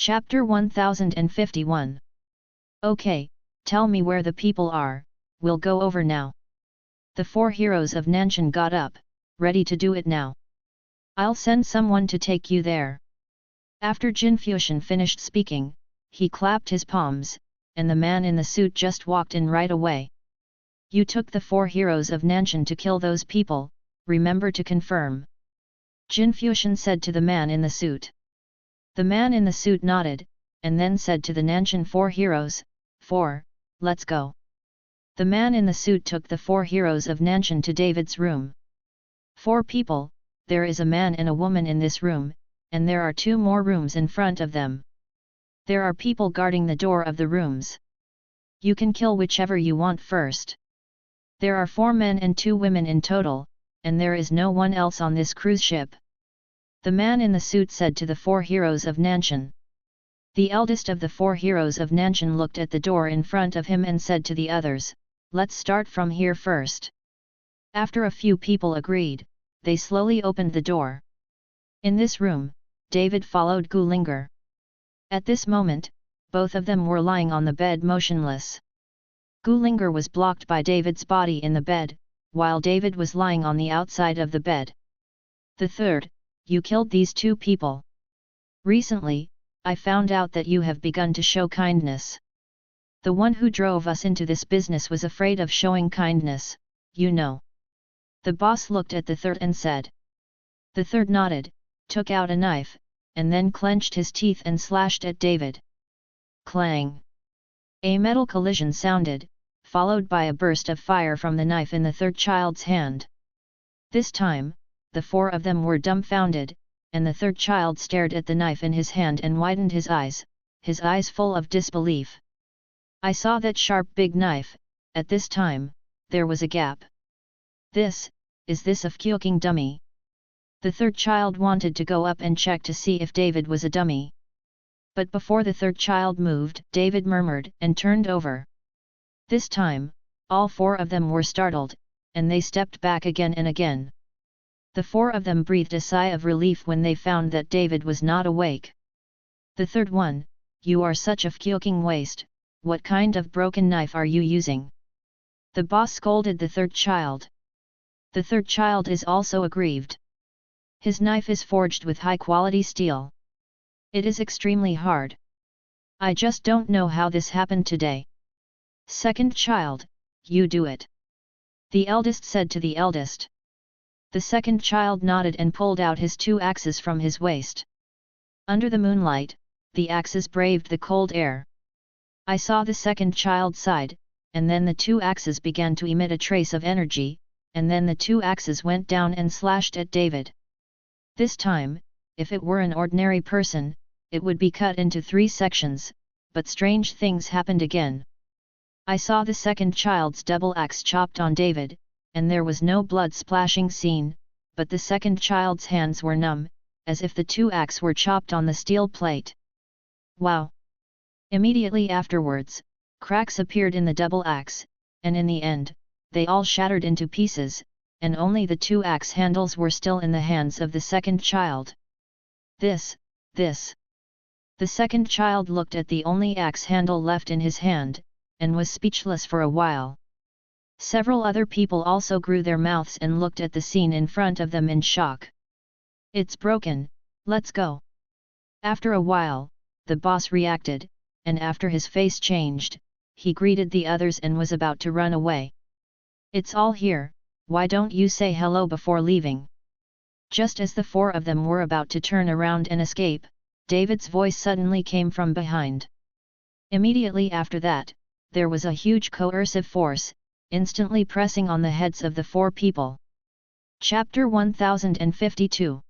Chapter 1051. Okay, tell me where the people are, we'll go over now. The four heroes of Nanshan got up, ready to do it now. I'll send someone to take you there. After Jin Fuxian finished speaking, he clapped his palms, and the man in the suit just walked in right away. You took the four heroes of Nanshan to kill those people, remember to confirm. Jin Fuxian said to the man in the suit. The man in the suit nodded, and then said to the Nanshan four heroes, 4, let's go. The man in the suit took the four heroes of Nanshan to David's room. 4 people, there is a man and a woman in this room, and there are 2 more rooms in front of them. There are people guarding the door of the rooms. You can kill whichever you want first. There are 4 men and 2 women in total, and there is no one else on this cruise ship. The man in the suit said to the 4 heroes of Nanshan. The eldest of the 4 heroes of Nanshan looked at the door in front of him and said to the others, let's start from here first. After a few people agreed, they slowly opened the door. In this room, David followed Gulinger. At this moment, both of them were lying on the bed motionless. Gulinger was blocked by David's body in the bed, while David was lying on the outside of the bed. The third, you killed these 2 people. Recently, I found out that you have begun to show kindness. The one who drove us into this business was afraid of showing kindness, you know. The boss looked at the third and said. The third nodded, took out a knife, and then clenched his teeth and slashed at David. Clang! A metal collision sounded, followed by a burst of fire from the knife in the third child's hand. This time, the 4 of them were dumbfounded, and the third child stared at the knife in his hand and widened his eyes full of disbelief. I saw that sharp big knife. At this time, there was a gap. Is this a fucking dummy? The third child wanted to go up and check to see if David was a dummy. But before the third child moved, David murmured and turned over. This time, all 4 of them were startled, and they stepped back again and again. The 4 of them breathed a sigh of relief when they found that David was not awake. The third one, you are such a fucking waste, what kind of broken knife are you using? The boss scolded the third child. The third child is also aggrieved. His knife is forged with high-quality steel. It is extremely hard. I just don't know how this happened today. Second child, you do it. The eldest said to the eldest. The second child nodded and pulled out his 2 axes from his waist. Under the moonlight, the axes braved the cold air. I saw the second child sighed, and then the 2 axes began to emit a trace of energy, and then the 2 axes went down and slashed at David. This time, if it were an ordinary person, it would be cut into 3 sections, but strange things happened again. I saw the second child's double axe chopped on David, and there was no blood splashing seen, but the second child's hands were numb, as if the 2 axes were chopped on the steel plate. Wow! Immediately afterwards, cracks appeared in the double axe, and in the end, they all shattered into pieces, and only the 2 axe handles were still in the hands of the second child. This. The second child looked at the only axe handle left in his hand, and was speechless for a while. Several other people also grew their mouths and looked at the scene in front of them in shock. It's broken, let's go. After a while, the boss reacted, and after his face changed, he greeted the others and was about to run away. It's all here, why don't you say hello before leaving? Just as the 4 of them were about to turn around and escape, David's voice suddenly came from behind. Immediately after that, there was a huge coercive force, instantly pressing on the heads of the 4 people. Chapter 1052.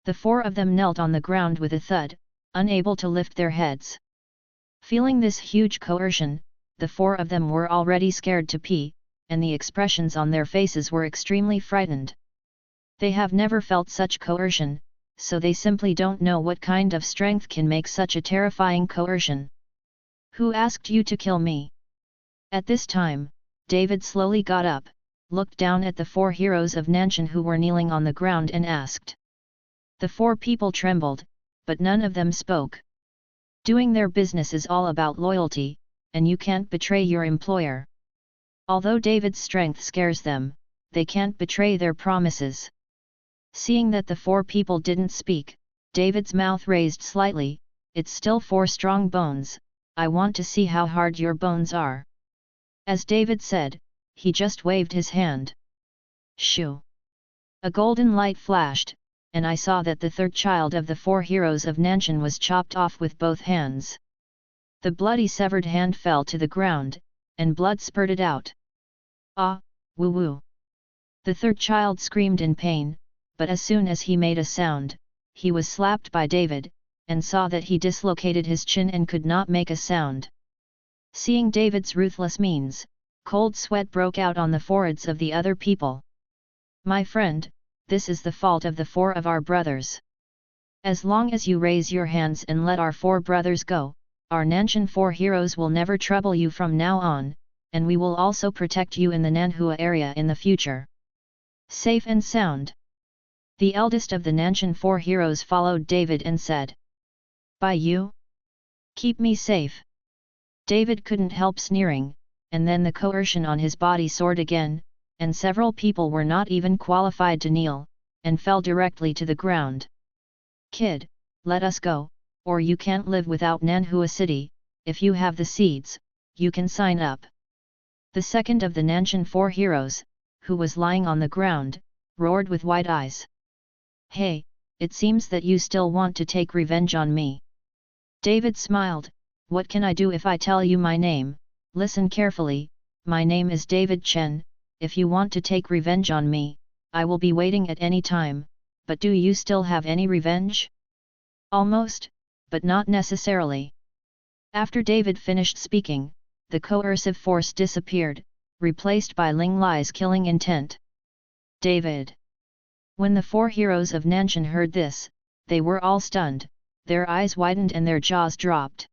The 4 of them knelt on the ground with a thud, unable to lift their heads. Feeling this huge coercion, the 4 of them were already scared to pee, and the expressions on their faces were extremely frightened. They have never felt such coercion, so they simply don't know what kind of strength can make such a terrifying coercion. Who asked you to kill me? At this time, David slowly got up, looked down at the 4 heroes of Nanshan who were kneeling on the ground and asked. The 4 people trembled, but none of them spoke. Doing their business is all about loyalty, and you can't betray your employer. Although David's strength scares them, they can't betray their promises. Seeing that the four people didn't speak, David's mouth raised slightly. It's still four strong bones, I want to see how hard your bones are. As David said, he just waved his hand. Shoo! A golden light flashed, and I saw that the third child of the four heroes of Nanshan was chopped off with both hands. The bloody severed hand fell to the ground, and blood spurted out. Ah, woo woo! The third child screamed in pain, but as soon as he made a sound, he was slapped by David, and saw that he dislocated his chin and could not make a sound. Seeing David's ruthless means, cold sweat broke out on the foreheads of the other people. My friend, this is the fault of the four of our brothers. As long as you raise your hands and let our four brothers go, our Nanshan four heroes will never trouble you from now on, and we will also protect you in the Nanhua area in the future. Safe and sound. The eldest of the Nanshan four heroes followed David and said, By you? Keep me safe. David couldn't help sneering, and then the coercion on his body soared again, and several people were not even qualified to kneel, and fell directly to the ground. Kid, let us go, or you can't live without Nanhua City. If you have the seeds, you can sign up. The second of the Nanshan four heroes, who was lying on the ground, roared with wide eyes. Hey, it seems that you still want to take revenge on me. David smiled. What can I do if I tell you my name? Listen carefully, my name is David Chen. If you want to take revenge on me, I will be waiting at any time, but do you still have any revenge? Almost, but not necessarily. After David finished speaking, the coercive force disappeared, replaced by Ling Lai's killing intent. David. When the four heroes of Nanshan heard this, they were all stunned, their eyes widened and their jaws dropped.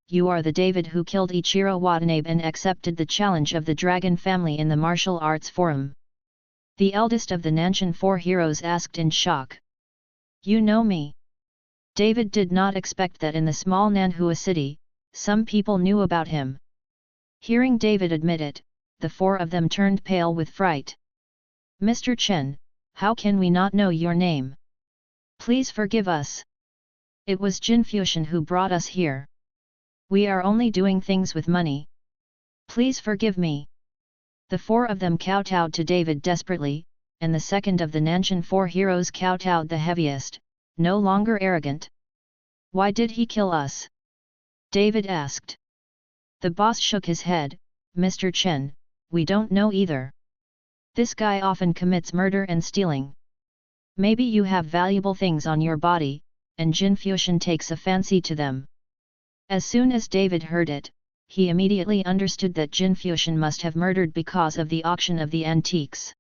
You are the David who killed Ichiro Watanabe and accepted the challenge of the Dragon family in the martial arts forum. The eldest of the Nanshan four heroes asked in shock. You know me? David did not expect that in the small Nanhua city, some people knew about him. Hearing David admit it, the four of them turned pale with fright. Mr. Chen, how can we not know your name? Please forgive us. It was Jin Fuxian who brought us here. We are only doing things with money. Please forgive me. The four of them kowtowed to David desperately, and the second of the Nanshan four heroes kowtowed the heaviest, no longer arrogant. Why did he kill us? David asked. The boss shook his head. Mr. Chen, we don't know either. This guy often commits murder and stealing. Maybe you have valuable things on your body, and Jin Fuxian takes a fancy to them. As soon as David heard it, he immediately understood that Jin Fuxian must have murdered because of the auction of the antiques.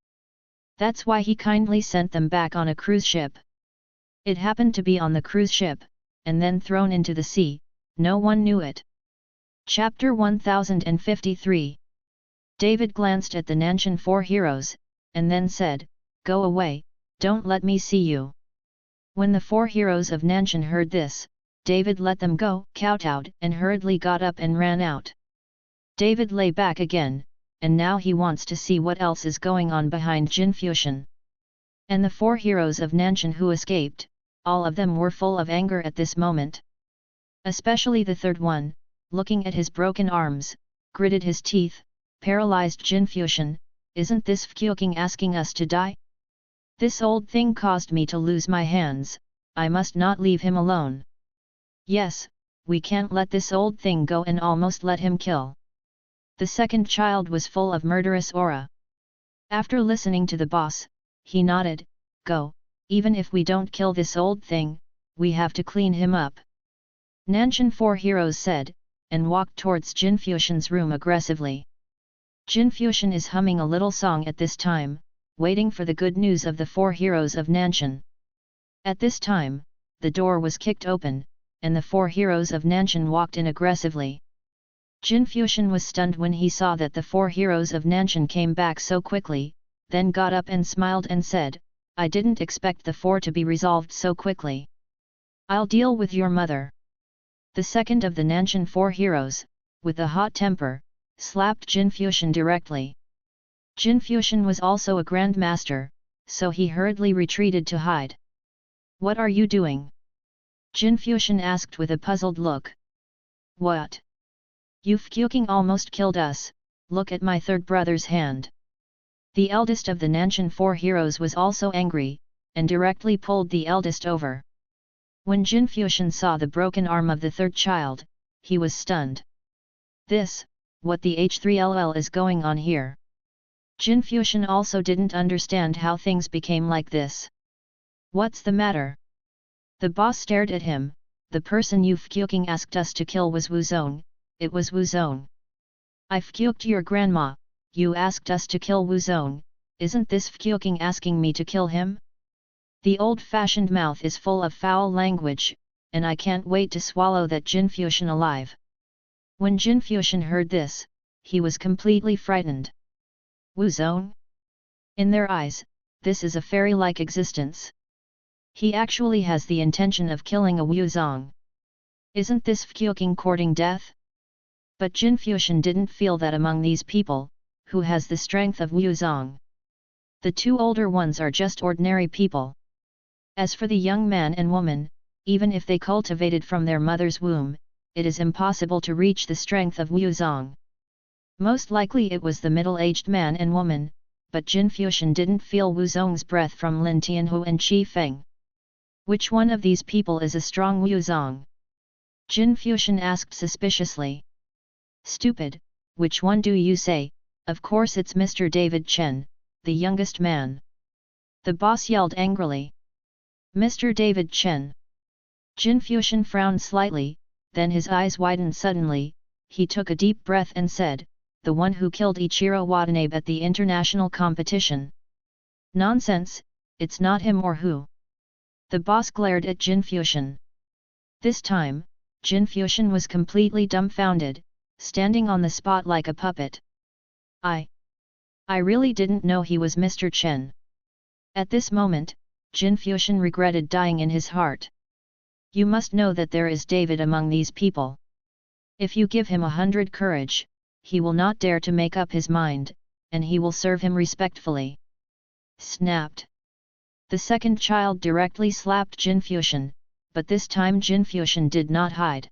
That's why he kindly sent them back on a cruise ship. It happened to be on the cruise ship, and then thrown into the sea, no one knew it. Chapter 1053. David glanced at the Nanshan four heroes, and then said, Go away, don't let me see you. When the four heroes of Nanshan heard this, David let them go, kowtowed, and hurriedly got up and ran out. David lay back again, and now he wants to see what else is going on behind Jin Fuxian. And the four heroes of Nanshan who escaped, all of them were full of anger at this moment. Especially the third one, looking at his broken arms, gritted his teeth, paralyzed Jin Fuxian. Isn't this Fuking asking us to die? This old thing caused me to lose my hands, I must not leave him alone. Yes, we can't let this old thing go and almost let him kill. The second child was full of murderous aura. After listening to the boss, he nodded, Go, even if we don't kill this old thing, we have to clean him up. Nanshan four heroes said, and walked towards Jin Fuxian's room aggressively. Jin Fuxian is humming a little song at this time, waiting for the good news of the four heroes of Nanshan. At this time, the door was kicked open, and the four heroes of Nanshan walked in aggressively. Jin Fuxian was stunned when he saw that the four heroes of Nanshan came back so quickly, then got up and smiled and said, I didn't expect the four to be resolved so quickly. I'll deal with your mother. The second of the Nanshan four heroes, with a hot temper, slapped Jin Fuxian directly. Jin Fuxian was also a Grand Master, so he hurriedly retreated to hide. "What are you doing?" Jin Fuxian asked with a puzzled look. "What? You Fuqing almost killed us, look at my third brother's hand." The eldest of the Nanshan four heroes was also angry, and directly pulled the eldest over. When Jin Fuxian saw the broken arm of the third child, he was stunned. What the H3LL is going on here? Jin Fuxian also didn't understand how things became like this. "What's the matter?" The boss stared at him. "The person you Fuqing asked us to kill was Wu Zong, it was Wu Zong." "I Fuqed your grandma, you asked us to kill Wu Zong, isn't this Fuqing asking me to kill him?" The old-fashioned mouth is full of foul language, and I can't wait to swallow that Jin Fuxian alive. When Jin Fuxian heard this, he was completely frightened. Wu Zong? In their eyes, this is a fairy-like existence. He actually has the intention of killing a Wu Zong. Isn't this Fuqing courting death? But Jin Fuxian didn't feel that among these people, who has the strength of Wu Zong. The two older ones are just ordinary people. As for the young man and woman, even if they cultivated from their mother's womb, it is impossible to reach the strength of Wu Zong. Most likely it was the middle-aged man and woman, but Jin Fuxian didn't feel Wu Zong's breath from Lin Tianhu and Qi Feng. Which one of these people is a strong Wu Zong? Jin Fuxian asked suspiciously. "Stupid, which one do you say? Of course it's Mr. David Chen, the youngest man." The boss yelled angrily. "Mr. David Chen." Jin Fuxian frowned slightly, then his eyes widened suddenly. He took a deep breath and said, "The one who killed Ichiro Watanabe at the international competition." "Nonsense, it's not him or who?" The boss glared at Jin Fuxian. This time, Jin Fuxian was completely dumbfounded, standing on the spot like a puppet. I really didn't know he was Mr. Chen." At this moment, Jin Fuxian regretted dying in his heart. "You must know that there is David among these people. If you give him 100 courage, he will not dare to make up his mind, and he will serve him respectfully." Snapped. The second child directly slapped Jin Fuxian, but this time Jin Fuxian did not hide.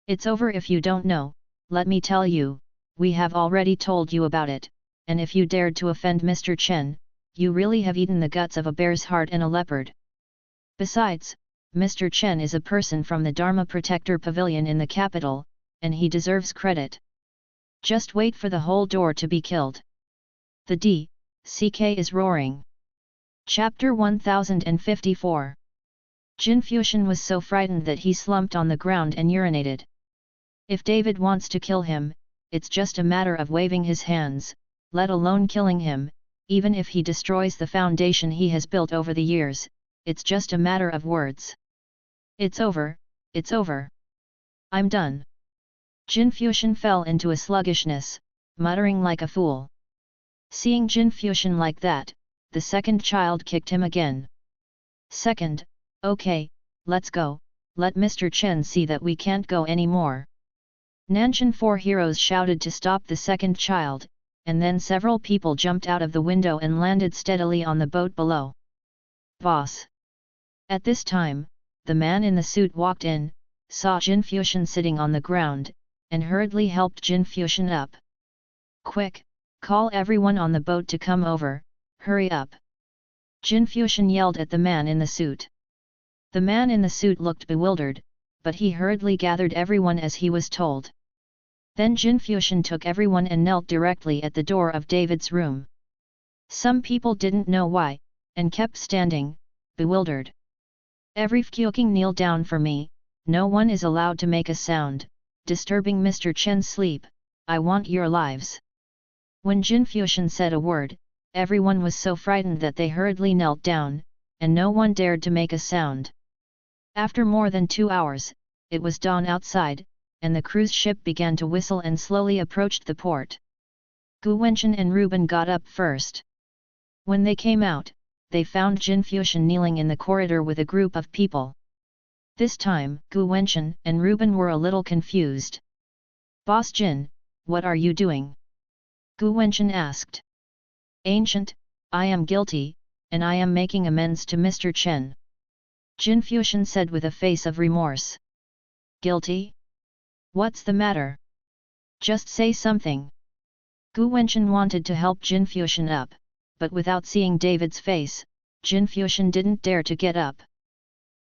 "It's over if you don't know, let me tell you, we have already told you about it, and if you dared to offend Mr. Chen, you really have eaten the guts of a bear's heart and a leopard. Besides, Mr. Chen is a person from the Dharma Protector Pavilion in the capital, and he deserves credit. Just wait for the whole door to be killed." The DCK is roaring. Chapter 1054. Jin Fuxian was so frightened that he slumped on the ground and urinated. If David wants to kill him, it's just a matter of waving his hands, let alone killing him. Even if he destroys the foundation he has built over the years, it's just a matter of words. It's over, it's over. I'm done." Jin Fuxian fell into a sluggishness, muttering like a fool. Seeing Jin Fuxian like that, the second child kicked him again. "Second, okay, let's go, let Mr. Chen see that we can't go any more." Nanshan four heroes shouted to stop the second child, and then several people jumped out of the window and landed steadily on the boat below. "Boss!" At this time, the man in the suit walked in, saw Jin Fuxian sitting on the ground, and hurriedly helped Jin Fuxian up. "Quick, call everyone on the boat to come over, hurry up!" Jin Fuxian yelled at the man in the suit. The man in the suit looked bewildered, but he hurriedly gathered everyone as he was told. Then Jin Fuxian took everyone and knelt directly at the door of David's room. Some people didn't know why, and kept standing, bewildered. "Every Fuqing kneel down for me, no one is allowed to make a sound, disturbing Mr. Chen's sleep, I want your lives." When Jin Fuxian said a word, everyone was so frightened that they hurriedly knelt down, and no one dared to make a sound. After more than 2 hours, it was dawn outside, and the cruise ship began to whistle and slowly approached the port. Gu Wenchen and Ruben got up first. When they came out, they found Jin Fuxian kneeling in the corridor with a group of people. This time, Gu Wenchen and Reuben were a little confused. Boss Jin, what are you doing? Gu Wenchen asked. Ancient, I am guilty, and I am making amends to Mr. Chen. Jin Fuxian said with a face of remorse. Guilty? What's the matter? Just say something. Gu Wenchen wanted to help Jin Fuxian up, but without seeing David's face, Jin Fuxian didn't dare to get up.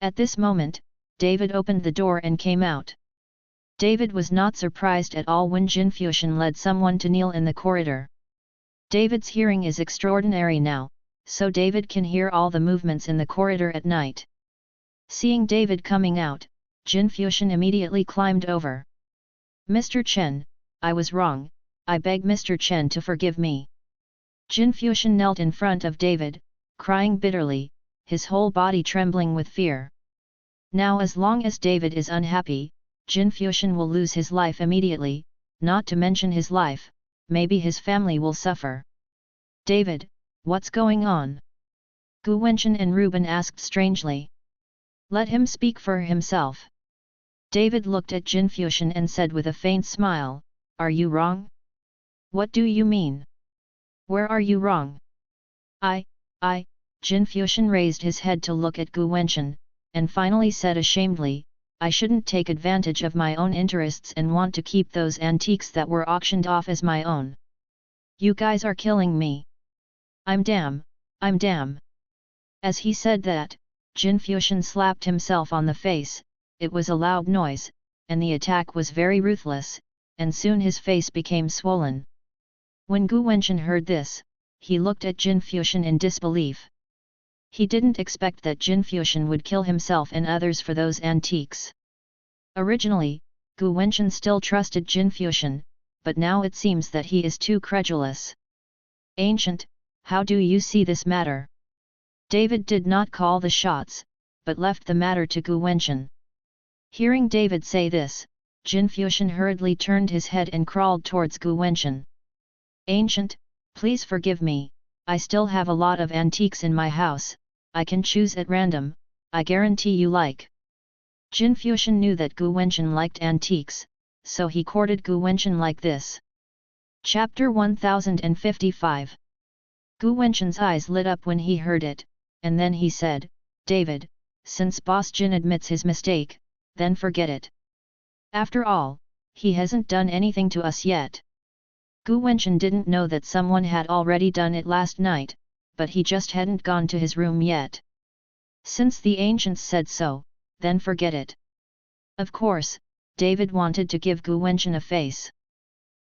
At this moment, David opened the door and came out. David was not surprised at all when Jin Fuxian led someone to kneel in the corridor. David's hearing is extraordinary now, so David can hear all the movements in the corridor at night. Seeing David coming out, Jin Fuxian immediately climbed over. Mr. Chen, I was wrong, I beg Mr. Chen to forgive me. Jin Fuxian knelt in front of David, crying bitterly, his whole body trembling with fear. Now as long as David is unhappy, Jin Fuxian will lose his life immediately, not to mention his life, maybe his family will suffer. David, what's going on? Gu Wenchen and Reuben asked strangely. Let him speak for himself. David looked at Jin Fuxian and said with a faint smile, Are you wrong? What do you mean? Where are you wrong? Jin Fuxian raised his head to look at Gu Wenchen, and finally said ashamedly, I shouldn't take advantage of my own interests and want to keep those antiques that were auctioned off as my own. You guys are killing me. I'm damn. As he said that, Jin Fuxian slapped himself on the face, it was a loud noise, and the attack was very ruthless, and soon his face became swollen. When Gu Wenchen heard this, he looked at Jin Fuxian in disbelief. He didn't expect that Jin Fuxian would kill himself and others for those antiques. Originally, Gu Wenchen still trusted Jin Fuxian, but now it seems that he is too credulous. Ancient, how do you see this matter? David did not call the shots, but left the matter to Gu Wenchen. Hearing David say this, Jin Fuxian hurriedly turned his head and crawled towards Gu Wenchen. Ancient, please forgive me, I still have a lot of antiques in my house, I can choose at random, I guarantee you like. Jin Fuxian knew that Gu Wenchen liked antiques, so he courted Gu Wenchen like this. Chapter 1055. Gu Wenchen's eyes lit up when he heard it, and then he said, David, since Boss Jin admits his mistake, then forget it. After all, he hasn't done anything to us yet. Gu Wenchen didn't know that someone had already done it last night, but he just hadn't gone to his room yet. Since the ancients said so, then forget it. Of course, David wanted to give Gu Wenchen a face.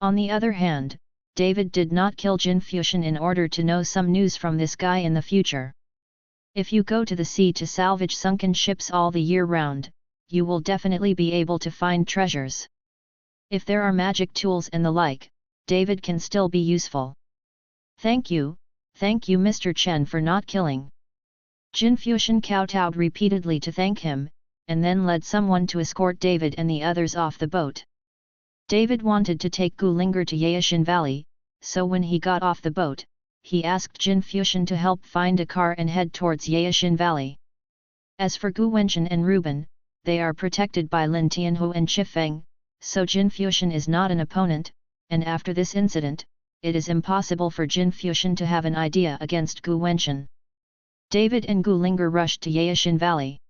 On the other hand, David did not kill Jin Fuxian in order to know some news from this guy in the future. If you go to the sea to salvage sunken ships all the year round, you will definitely be able to find treasures. If there are magic tools and the like, David can still be useful. Thank you Mr. Chen for not killing. Jin Fuxian kowtowed repeatedly to thank him, and then led someone to escort David and the others off the boat. David wanted to take Gu Linger to Yaishan Valley, so when he got off the boat, he asked Jin Fuxian to help find a car and head towards Yaishan Valley. As for Gu Wenchen and Reuben, they are protected by Lin Tianhu and Chifeng, so Jin Fuxian is not an opponent, and after this incident, it is impossible for Jin Fuxian to have an idea against Gu Wenchen. David and Gu Linger rushed to Yaishan Valley.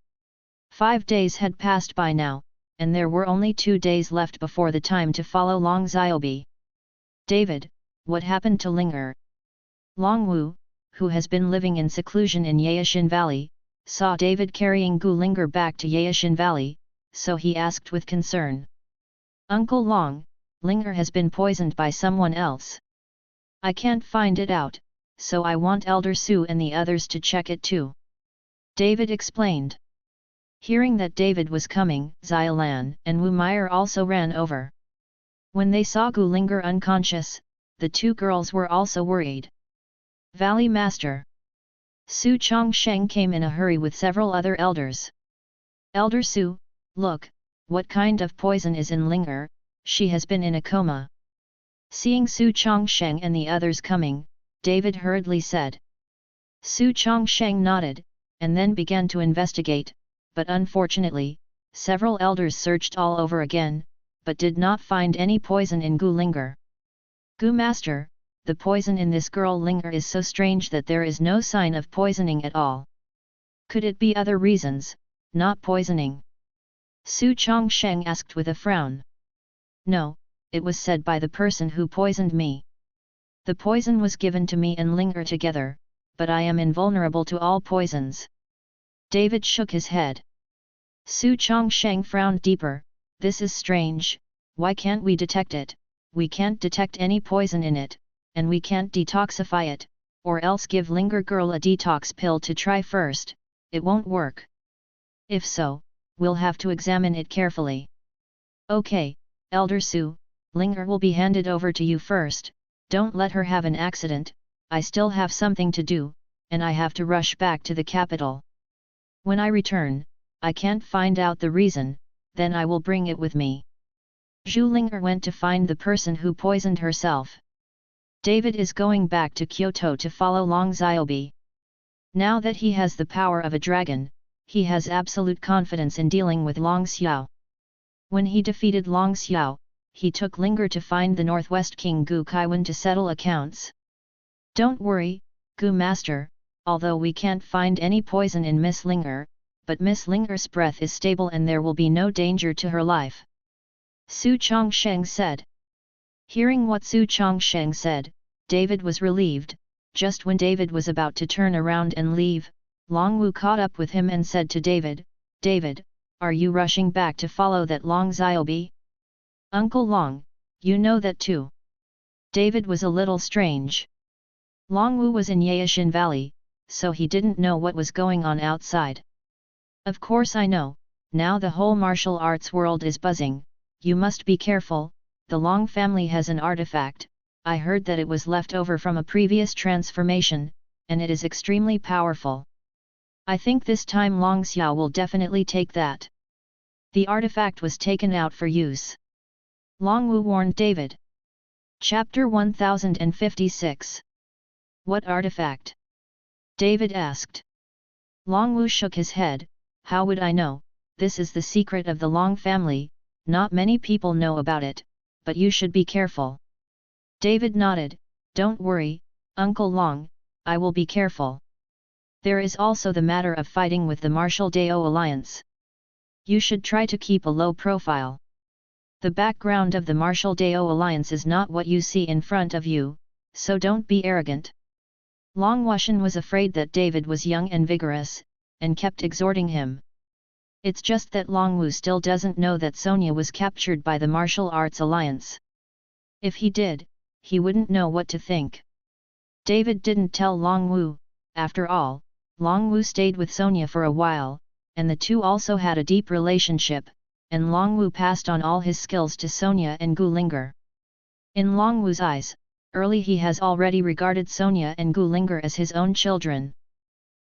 5 days had passed by now, and there were only 2 days left before the time to follow Long Xiaobi. David, what happened to Linger? Long Wu, who has been living in seclusion in Yaishan Valley, saw David carrying Gu Linger back to Yaishan Valley, so he asked with concern. Uncle Long, Linger has been poisoned by someone else. I can't find it out, so I want Elder Su and the others to check it too. David explained. Hearing that David was coming, Xiaolan and Wu Meyer also ran over. When they saw Gu Linger unconscious, the 2 girls were also worried. Valley Master Su Chongsheng came in a hurry with several other elders. Elder Su, look, what kind of poison is in Linger, she has been in a coma. Seeing Su Chongsheng and the others coming, David hurriedly said. Su Chongsheng nodded, and then began to investigate, but unfortunately, several elders searched all over again, but did not find any poison in Gu Linger. Gu Master, the poison in this girl Linger is so strange that there is no sign of poisoning at all. Could it be other reasons, not poisoning? Su Chongsheng asked with a frown. No, it was said by the person who poisoned me. The poison was given to me and Linger together, but I am invulnerable to all poisons. David shook his head. Su Chongsheng frowned deeper. This is strange, why can't we detect it? We can't detect any poison in it, and we can't detoxify it, or else give Linger girl a detox pill to try first, it won't work. If so, we'll have to examine it carefully. Okay, Elder Su, Linger will be handed over to you first, don't let her have an accident, I still have something to do, and I have to rush back to the capital. When I return, I can't find out the reason, then I will bring it with me. Zhu Linger went to find the person who poisoned herself. David is going back to Kyoto to follow Long Xiaobi. Now that he has the power of a dragon, he has absolute confidence in dealing with Long Xiao. When he defeated Long Xiao, he took Linger to find the Northwest King Gu Kaiwan to settle accounts. Don't worry, Gu Master, although we can't find any poison in Miss Linger, but Miss Linger's breath is stable and there will be no danger to her life. Su Chongsheng said. Hearing what Su Chongsheng said, David was relieved. Just when David was about to turn around and leave, Long Wu caught up with him and said to David, David, are you rushing back to follow that Long Xiaobi? Uncle Long, you know that too. David was a little strange. Long Wu was in Yaishan Valley, so he didn't know what was going on outside. Of course I know, now the whole martial arts world is buzzing, you must be careful, the Long family has an artifact, I heard that it was left over from a previous transformation, and it is extremely powerful. I think this time Long Xiao will definitely take that. The artifact was taken out for use. Long Wu warned David. Chapter 1056. What artifact? David asked. Long Wu shook his head, how would I know, this is the secret of the Long family, not many people know about it, but you should be careful. David nodded, don't worry, Uncle Long, I will be careful. There is also the matter of fighting with the Martial Dao Alliance. You should try to keep a low profile. The background of the Martial Dao Alliance is not what you see in front of you, so don't be arrogant. Long Wuxian was afraid that David was young and vigorous, and kept exhorting him. It's just that Long Wu still doesn't know that Sonia was captured by the Martial Arts Alliance. If he did, he wouldn't know what to think. David didn't tell Long Wu, after all, Long Wu stayed with Sonia for a while, and the two also had a deep relationship, and Long Wu passed on all his skills to Sonia and Gu Linger. In Long Wu's eyes, early he has already regarded Sonia and Gu Linger as his own children.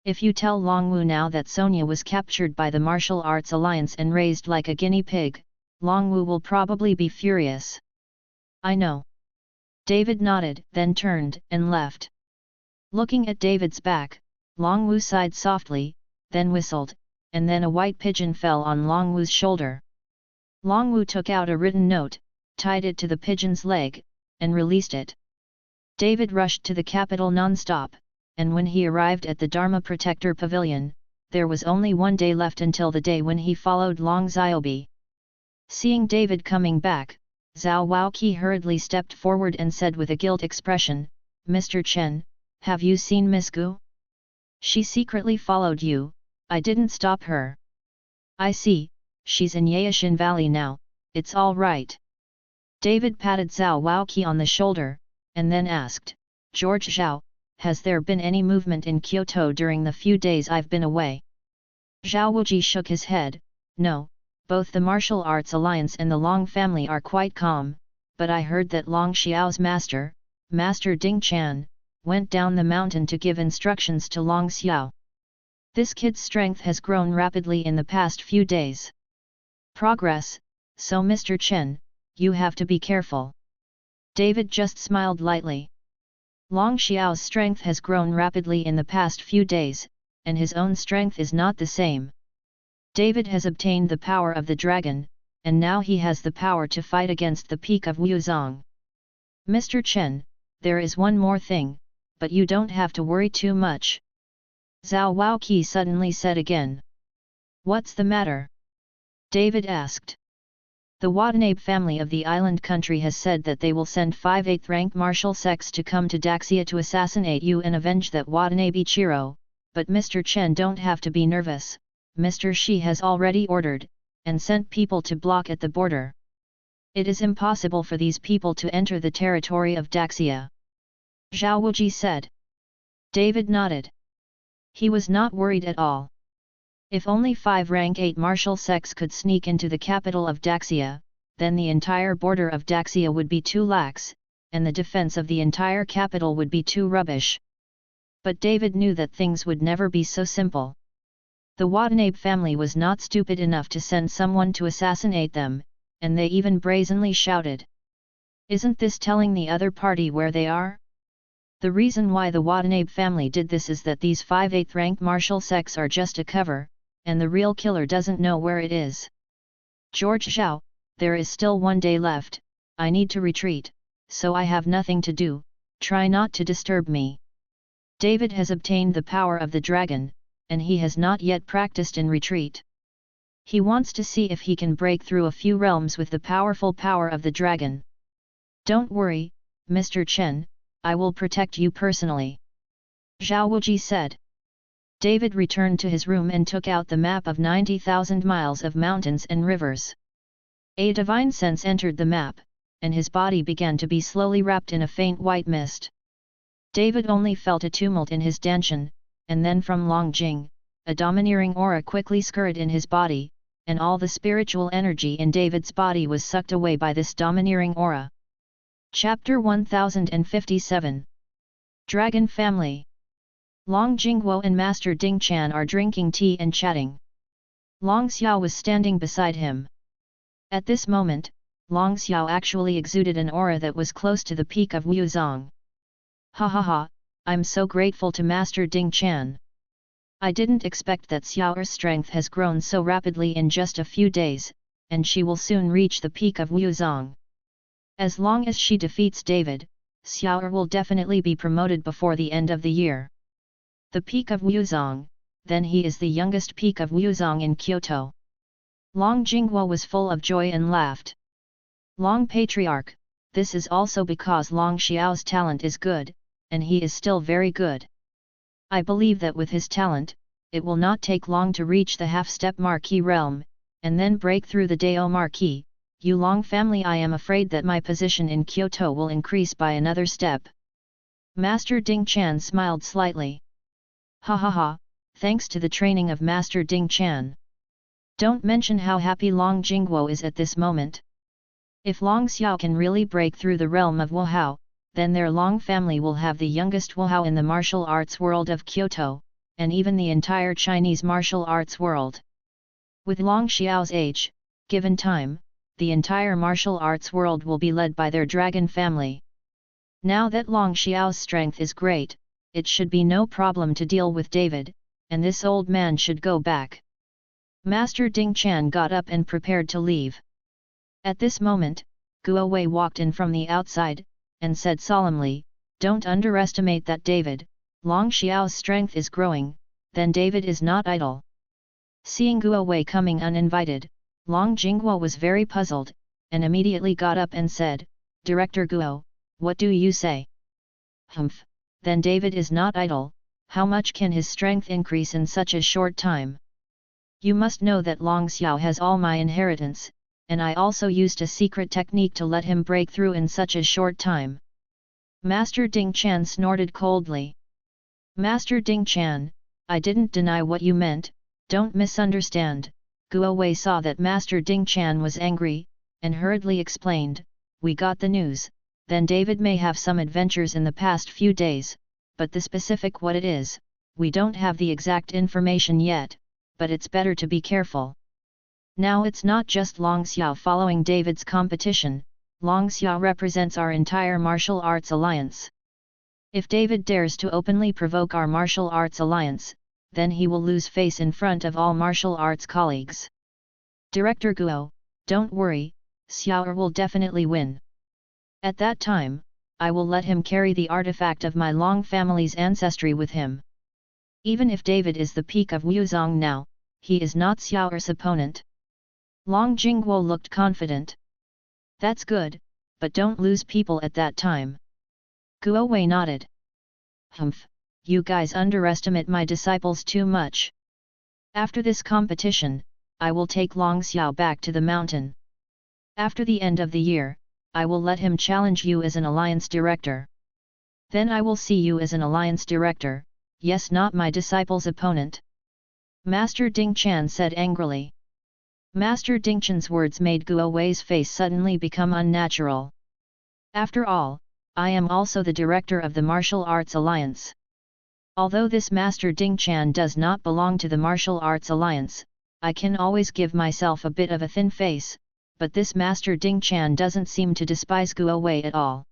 If you tell Long Wu now that Sonia was captured by the Martial Arts Alliance and raised like a guinea pig, Long Wu will probably be furious. I know. David nodded, then turned and left. Looking at David's back, Long Wu sighed softly, then whistled, and then a white pigeon fell on Long Wu's shoulder. Long Wu took out a written note, tied it to the pigeon's leg, and released it. David rushed to the capital non-stop, and when he arrived at the Dharma Protector Pavilion, there was only one day left until the day when he followed Long Xiaobi. Seeing David coming back, Zhao Waoqi hurriedly stepped forward and said with a guilt expression, Mr. Chen, have you seen Miss Gu? She secretly followed you, I didn't stop her. I see, she's in Yaishan Valley now, it's all right. David patted Zhao Waoqi on the shoulder, and then asked, George Zhao, has there been any movement in Kyoto during the few days I've been away? Zhao Wuji shook his head, no, both the Martial Arts Alliance and the Long family are quite calm, but I heard that Long Xiao's master, Master Ding Chan, went down the mountain to give instructions to Long Xiao. This kid's strength has grown rapidly in the past few days. Progress, so Mr. Chen, you have to be careful. David just smiled lightly. Long Xiao's strength has grown rapidly in the past few days, and his own strength is not the same. David has obtained the power of the dragon, and now he has the power to fight against the peak of Wuzong. Mr. Chen, there is one more thing, but you don't have to worry too much. Zhao Waoqi suddenly said again. What's the matter? David asked. The Watanabe family of the island country has said that they will send 5 8th rank martial sects to come to Daxia to assassinate you and avenge that Watanabe Ichiro, but Mr. Chen don't have to be nervous, Mr. Shi has already ordered, and sent people to block at the border. It is impossible for these people to enter the territory of Daxia. Zhao Wuji said. David nodded. He was not worried at all. If only 5 rank 8 martial sects could sneak into the capital of Daxia, then the entire border of Daxia would be too lax, and the defense of the entire capital would be too rubbish. But David knew that things would never be so simple. The Watanabe family was not stupid enough to send someone to assassinate them, and they even brazenly shouted. Isn't this telling the other party where they are? The reason why the Watanabe family did this is that these 5 8th rank martial sects are just a cover, and the real killer doesn't know where it is. George Zhao, there is still 1 day left, I need to retreat, so I have nothing to do, try not to disturb me. David has obtained the power of the dragon, and he has not yet practiced in retreat. He wants to see if he can break through a few realms with the powerful power of the dragon. Don't worry, Mr. Chen, I will protect you personally. Zhao Wuji said. David returned to his room and took out the map of 90,000 miles of mountains and rivers. A divine sense entered the map, and his body began to be slowly wrapped in a faint white mist. David only felt a tumult in his dantian, and then from Longjing, a domineering aura quickly scurried in his body, and all the spiritual energy in David's body was sucked away by this domineering aura. Chapter 1057 Dragon Family. Long Jingguo and Master Ding Chan are drinking tea and chatting. Long Xiao was standing beside him. At this moment, Long Xiao actually exuded an aura that was close to the peak of Wuzong. Ha ha ha, I'm so grateful to Master Ding Chan. I didn't expect that Xiao's strength has grown so rapidly in just a few days, and she will soon reach the peak of Wuzong. As long as she defeats David, Xiao will definitely be promoted before the end of the year. The peak of Wuzong, then he is the youngest peak of Wuzong in Kyoto. Long Jingguo was full of joy and laughed. Long Patriarch, this is also because Long Xiao's talent is good, and he is still very good. I believe that with his talent, it will not take long to reach the half-step Marquis realm, and then break through the Dao Marquis. You Long family, I am afraid that my position in Kyoto will increase by another step. Master Ding Chan smiled slightly. Ha ha ha, thanks to the training of Master Ding Chan. Don't mention how happy Long Jingguo is at this moment. If Long Xiao can really break through the realm of Wuhao, then their Long family will have the youngest Wuhao in the martial arts world of Kyoto, and even the entire Chinese martial arts world. With Long Xiao's age, given time, the entire martial arts world will be led by their dragon family. Now that Long Xiao's strength is great, it should be no problem to deal with David, and this old man should go back. Master Ding Chan got up and prepared to leave. At this moment, Guo Wei walked in from the outside, and said solemnly, "Don't underestimate that David, Long Xiao's strength is growing, then David is not idle." Seeing Guo Wei coming uninvited, Long Jingguo was very puzzled, and immediately got up and said, "Director Guo, what do you say?" "Humph, then David is not idle, how much can his strength increase in such a short time? You must know that Long Xiao has all my inheritance, and I also used a secret technique to let him break through in such a short time." Master Ding Chan snorted coldly. "Master Ding Chan, I didn't deny what you meant, don't misunderstand." Guo Wei saw that Master Ding Chan was angry, and hurriedly explained, "We got the news, then David may have some adventures in the past few days, but the specific what it is, we don't have the exact information yet, but it's better to be careful. Now it's not just Long Xiao following David's competition, Long Xiao represents our entire martial arts alliance. If David dares to openly provoke our martial arts alliance, then he will lose face in front of all martial arts colleagues. Director Guo, don't worry, Xiao'er will definitely win. At that time, I will let him carry the artifact of my long family's ancestry with him. Even if David is the peak of Wuzong now, he is not Xiao'er's opponent. Long Jingguo looked confident. That's good, but don't lose people at that time. Guo Wei nodded. Humph, you guys underestimate my disciples too much. After this competition, I will take Long Xiao back to the mountain. After the end of the year, I will let him challenge you as an alliance director. Then I will see you as an alliance director, yes, not my disciple's opponent. Master Ding Chan said angrily. Master Ding Chan's words made Guo Wei's face suddenly become unnatural. After all, I am also the director of the Martial Arts Alliance. Although this Master Ding Chan does not belong to the Martial Arts Alliance, I can always give myself a bit of a thin face, but this Master Ding Chan doesn't seem to despise Guo Wei at all.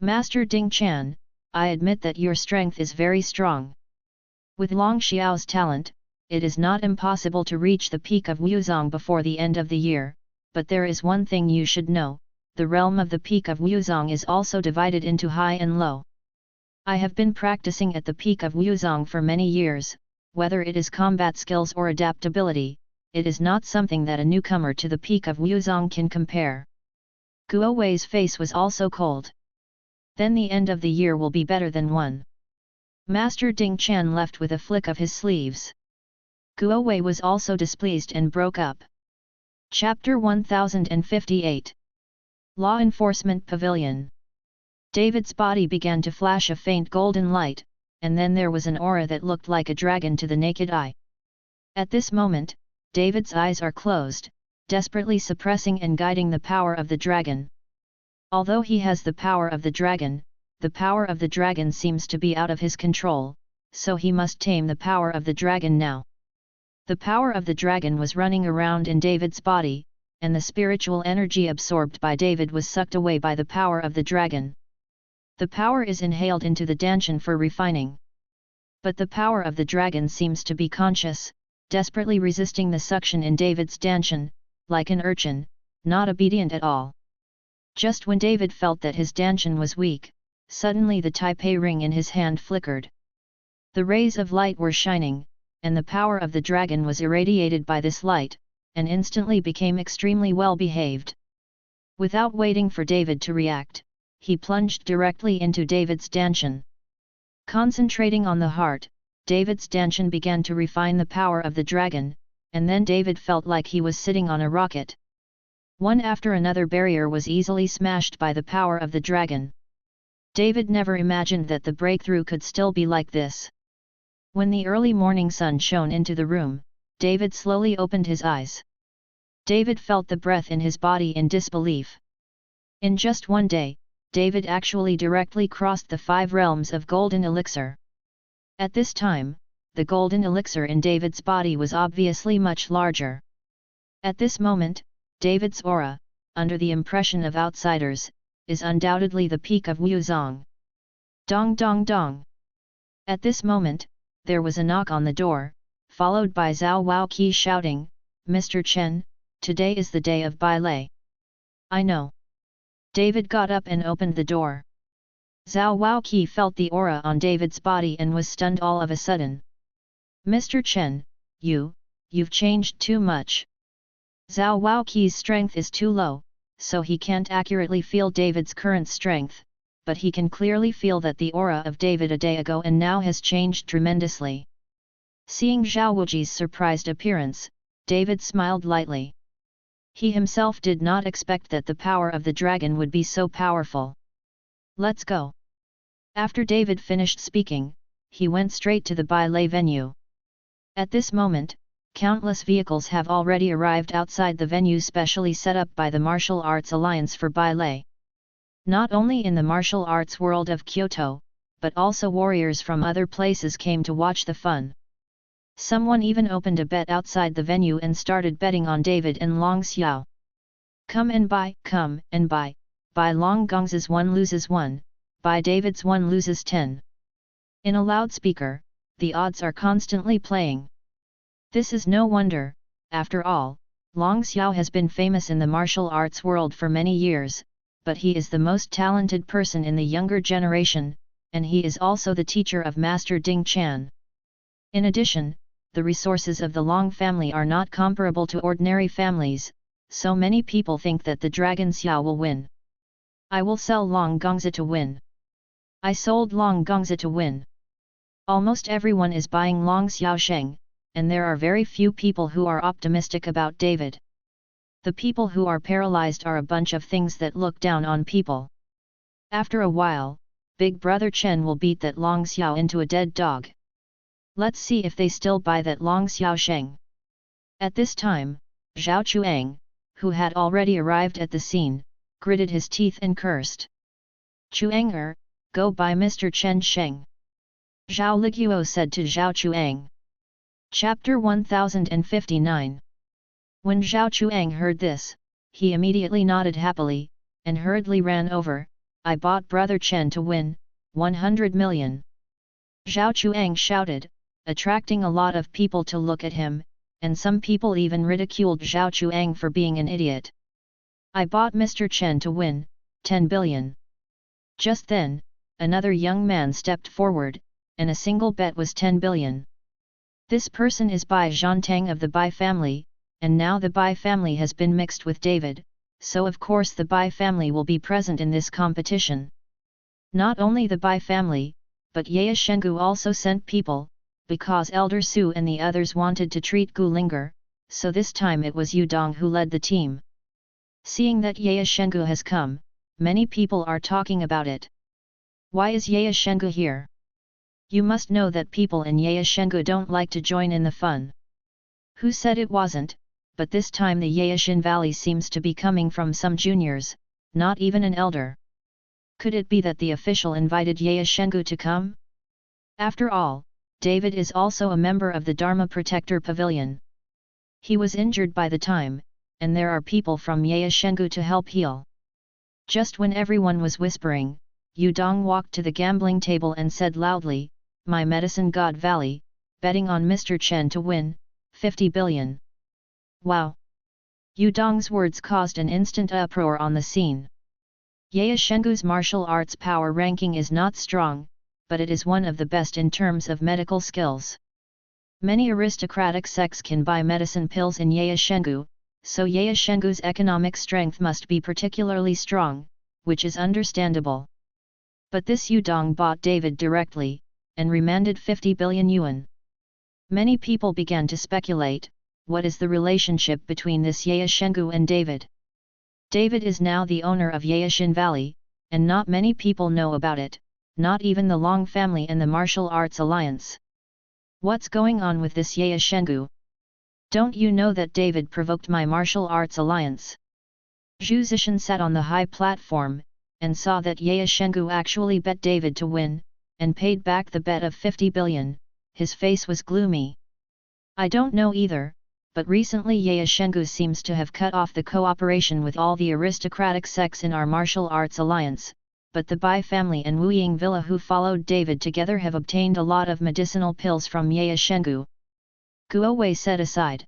Master Ding Chan, I admit that your strength is very strong. With Long Xiao's talent, it is not impossible to reach the peak of Wuzong before the end of the year, but there is one thing you should know, the realm of the peak of Wuzong is also divided into high and low. I have been practicing at the peak of Wuzong for many years, whether it is combat skills or adaptability, it is not something that a newcomer to the peak of Wuzong can compare. Guo Wei's face was also cold. Then the end of the year will be better than one. Master Ding Chan left with a flick of his sleeves. Guo Wei was also displeased and broke up. Chapter 1058 Law Enforcement Pavilion. David's body began to flash a faint golden light, and then there was an aura that looked like a dragon to the naked eye. At this moment, David's eyes are closed, desperately suppressing and guiding the power of the dragon. Although he has the power of the dragon seems to be out of his control, so he must tame the power of the dragon now. The power of the dragon was running around in David's body, and the spiritual energy absorbed by David was sucked away by the power of the dragon. The power is inhaled into the Danshan for refining. But the power of the dragon seems to be conscious, desperately resisting the suction in David's Danshan, like an urchin, not obedient at all. Just when David felt that his Danshan was weak, suddenly the Taipei ring in his hand flickered. The rays of light were shining, and the power of the dragon was irradiated by this light, and instantly became extremely well behaved. Without waiting for David to react, he plunged directly into David's Danshan. Concentrating on the heart, David's Danshan began to refine the power of the dragon, and then David felt like he was sitting on a rocket. One after another barrier was easily smashed by the power of the dragon. David never imagined that the breakthrough could still be like this. When the early morning sun shone into the room, David slowly opened his eyes. David felt the breath in his body in disbelief. In just one day, David actually directly crossed the 5 realms of golden elixir. At this time, the golden elixir in David's body was obviously much larger. At this moment, David's aura, under the impression of outsiders, is undoubtedly the peak of Wuzong. Dong dong dong. At this moment, there was a knock on the door, followed by Zhao Waoqi shouting, "Mr. Chen, today is the day of Bailei." "I know." David got up and opened the door. Zhao Waoqi felt the aura on David's body and was stunned all of a sudden. "Mr. Chen, you've changed too much." Zhao Waoqi's strength is too low, so he can't accurately feel David's current strength, but he can clearly feel that the aura of David a day ago and now has changed tremendously. Seeing Zhao Wuji's surprised appearance, David smiled lightly. He himself did not expect that the power of the dragon would be so powerful. "Let's go." After David finished speaking, he went straight to the Bailei venue. At this moment, countless vehicles have already arrived outside the venue specially set up by the Martial Arts Alliance for Bailei. Not only in the martial arts world of Kyoto, but also warriors from other places came to watch the fun. Someone even opened a bet outside the venue and started betting on David and Long Xiao. Come and buy, buy Long Gong's 1 loses 1, buy David's 1 loses 10. In a loudspeaker, the odds are constantly playing. This is no wonder, after all, Long Xiao has been famous in the martial arts world for many years, but he is the most talented person in the younger generation, and he is also the teacher of Master Ding Chan. In addition, the resources of the Long family are not comparable to ordinary families, so many people think that the Dragon Xiao will win. I will sell Long Gongzi to win. I sold Long Gongzi to win. Almost everyone is buying Long Xiaosheng, and there are very few people who are optimistic about David. The people who are paralyzed are a bunch of things that look down on people. After a while, Big Brother Chen will beat that Long Xiao into a dead dog. Let's see if they still buy that Long Xiaosheng. At this time, Zhao Chuang, who had already arrived at the scene, gritted his teeth and cursed. Chuang go buy Mr. Chen Sheng. Zhao Liguo said to Zhao Chuang. Chapter 1059. When Zhao Chuang heard this, he immediately nodded happily, and hurriedly ran over. I bought Brother Chen to win, 100 million. Zhao Chuang shouted, attracting a lot of people to look at him, and some people even ridiculed Zhao Chuang for being an idiot. I bought Mr. Chen to win, 10 billion. Just then, another young man stepped forward, and a single bet was 10 billion. This person is Bai Zhantang of the Bai family, and now the Bai family has been mixed with David, so of course the Bai family will be present in this competition. Not only the Bai family, but Ye Shengu also sent people, because Elder Su and the others wanted to treat Gu Linger, so this time it was Yu Dong who led the team. Seeing that Ye Shengu has come, many people are talking about it. Why is Ye Shengu here? You must know that people in Ye Shengu don't like to join in the fun. Who said it wasn't, but this time the Yashin Valley seems to be coming from some juniors, not even an elder. Could it be that the official invited Ye Shengu to come? After all, David is also a member of the Dharma Protector Pavilion. He was injured by the time, and there are people from Ye Shengu to help heal. Just when everyone was whispering, Yu Dong walked to the gambling table and said loudly, my medicine god Valley, betting on Mr. Chen to win, 50 billion. Wow! Yu Dong's words caused an instant uproar on the scene. Ye Shengu's martial arts power ranking is not strong, but it is one of the best in terms of medical skills. Many aristocratic sects can buy medicine pills in Ye Shengu, so Ye Shengu's economic strength must be particularly strong, which is understandable. But this Yu Dong bought David directly, and remanded 50 billion yuan. Many people began to speculate, what is the relationship between this Ye Shengu and David? David is now the owner of Yashin Valley, and not many people know about it, not even the Long family and the Martial Arts Alliance. What's going on with this Ye Shengu? Don't you know that David provoked my Martial Arts Alliance? Zhu Zishan sat on the high platform, and saw that Ye Shengu actually bet David to win, and paid back the bet of 50 billion, his face was gloomy. I don't know either, but recently Ye Shengu seems to have cut off the cooperation with all the aristocratic sects in our Martial Arts Alliance, but the Bai family and Wuying Villa who followed David together have obtained a lot of medicinal pills from Ye Shengu. Guo Wei said aside.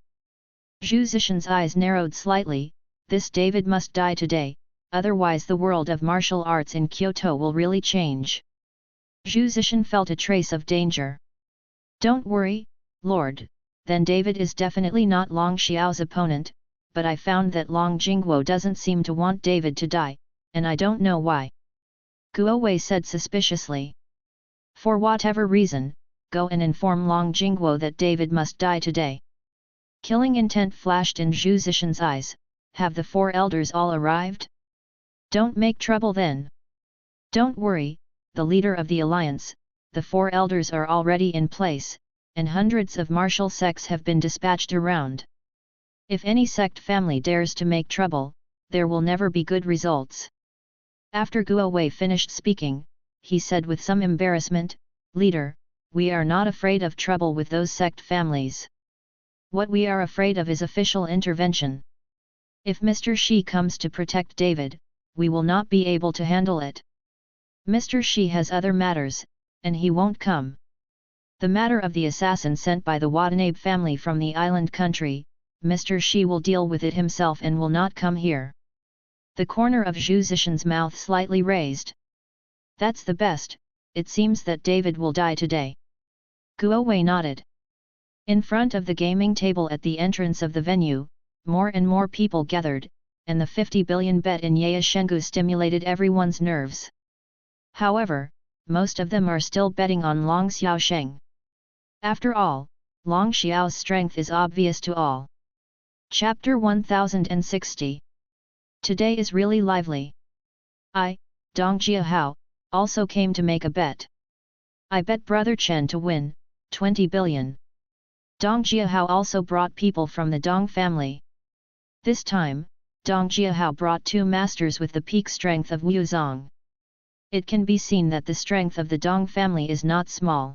Zhu Zishan's eyes narrowed slightly, this David must die today, otherwise the world of martial arts in Kyoto will really change. Zhu Zishan felt a trace of danger. Don't worry, Lord, then David is definitely not Long Xiao's opponent, but I found that Long Jingguo doesn't seem to want David to die, and I don't know why. Guo Wei said suspiciously. For whatever reason, go and inform Long Jingguo that David must die today. Killing intent flashed in Zhu Zishan's eyes, have the four elders all arrived? Don't make trouble then. Don't worry, the leader of the alliance, the four elders are already in place, and hundreds of martial sects have been dispatched around. If any sect family dares to make trouble, there will never be good results. After Guo Wei finished speaking, he said with some embarrassment, Leader, we are not afraid of trouble with those sect families. What we are afraid of is official intervention. If Mr. Shi comes to protect David, we will not be able to handle it. Mr. Shi has other matters, and he won't come. The matter of the assassin sent by the Watanabe family from the island country, Mr. Shi will deal with it himself and will not come here. The corner of Zhu Zishan's mouth slightly raised. That's the best, it seems that David will die today. Guo Wei nodded. In front of the gaming table at the entrance of the venue, more and more people gathered, and the 50 billion bet in Ye Shengu stimulated everyone's nerves. However, most of them are still betting on Long Xiaosheng. After all, Long Xiao's strength is obvious to all. Chapter 1060. Today is really lively. I, Dong Jiahao, also came to make a bet. I bet Brother Chen to win, 20 billion. Dong Jiahao also brought people from the Dong family. This time, Dong Jiahao brought 2 masters with the peak strength of Wu Zong. It can be seen that the strength of the Dong family is not small.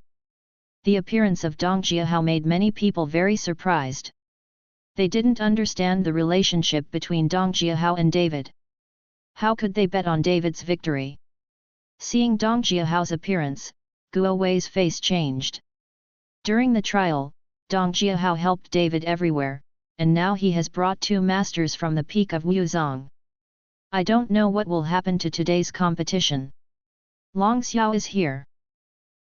The appearance of Dong Jiahao made many people very surprised. They didn't understand the relationship between Dong Jiahao and David. How could they bet on David's victory? Seeing Dong Jiahao's appearance, Guo Wei's face changed. During the trial, Dong Jiahao helped David everywhere, and now he has brought 2 masters from the peak of Wuzong. I don't know what will happen to today's competition. Long Xiao is here.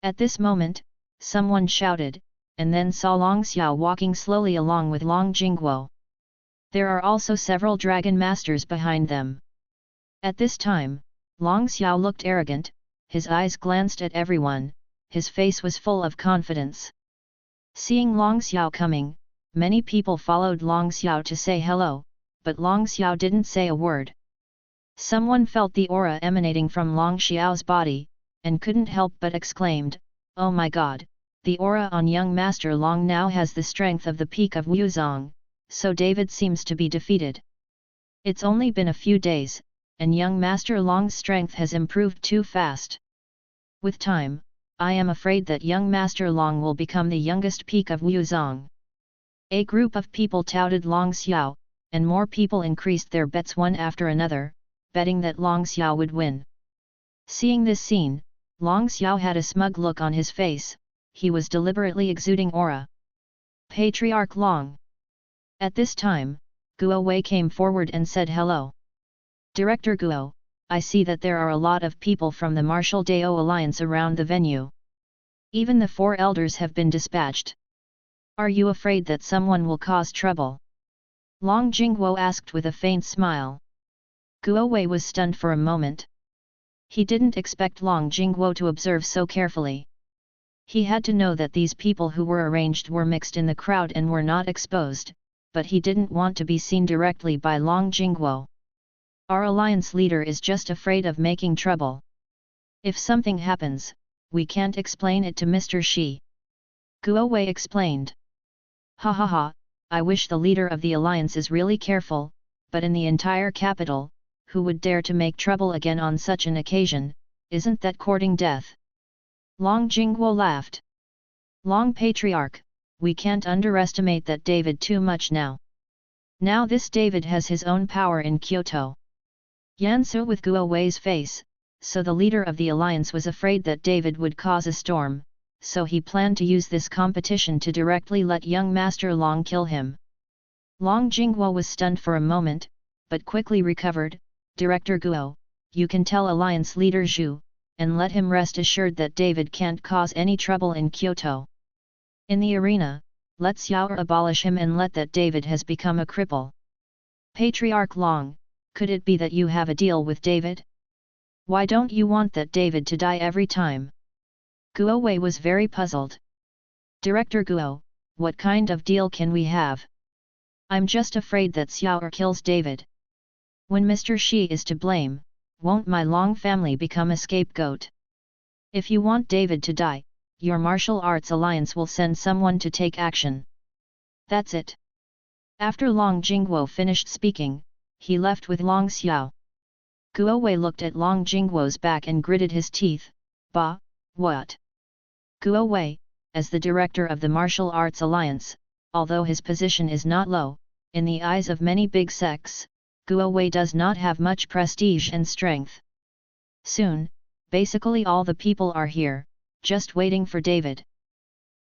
At this moment, someone shouted, and then saw Long Xiao walking slowly along with Long Jingguo. There are also several dragon masters behind them. At this time, Long Xiao looked arrogant, his eyes glanced at everyone, his face was full of confidence. Seeing Long Xiao coming, many people followed Long Xiao to say hello, but Long Xiao didn't say a word. Someone felt the aura emanating from Long Xiao's body, and couldn't help but exclaimed, "Oh my god, the aura on young Master Long now has the strength of the peak of Wuzong, so David seems to be defeated. It's only been a few days, and young Master Long's strength has improved too fast. With time, I am afraid that young Master Long will become the youngest peak of Wuzong." A group of people touted Long Xiao, and more people increased their bets one after another, betting that Long Xiao would win. Seeing this scene, Long Xiao had a smug look on his face, he was deliberately exuding aura. Patriarch Long. At this time, Guo Wei came forward and said hello. Director Guo, I see that there are a lot of people from the Martial Dao Alliance around the venue. Even the 4 elders have been dispatched. Are you afraid that someone will cause trouble? Long Jingguo asked with a faint smile. Guo Wei was stunned for a moment. He didn't expect Long Jingguo to observe so carefully. He had to know that these people who were arranged were mixed in the crowd and were not exposed, but he didn't want to be seen directly by Long Jingguo. Our alliance leader is just afraid of making trouble. If something happens, we can't explain it to Mr. Shi. Guo Wei explained. Ha ha ha, I wish the leader of the alliance is really careful, but in the entire capital, who would dare to make trouble again on such an occasion, isn't that courting death? Long Jingguo laughed. Long Patriarch, we can't underestimate that David too much now. Now this David has his own power in Kyoto. Yansu with Guo Wei's face, so the leader of the alliance was afraid that David would cause a storm, so he planned to use this competition to directly let young Master Long kill him. Long Jingguo was stunned for a moment, but quickly recovered. Director Guo, you can tell alliance leader Zhu, and let him rest assured that David can't cause any trouble in Kyoto. In the arena, let Xiao abolish him and let that David has become a cripple. Patriarch Long, could it be that you have a deal with David? Why don't you want that David to die every time? Guo Wei was very puzzled. Director Guo, what kind of deal can we have? I'm just afraid that Xiao kills David. When Mr. Shi is to blame, won't my Long family become a scapegoat? If you want David to die, your martial arts alliance will send someone to take action. That's it. After Long Jingguo finished speaking, he left with Long Xiao. Guo Wei looked at Long Jingguo's back and gritted his teeth. Bah, what? Guo Wei, as the director of the Martial Arts Alliance, although his position is not low, in the eyes of many big sects, Guo Wei does not have much prestige and strength. Soon, basically all the people are here, just waiting for David.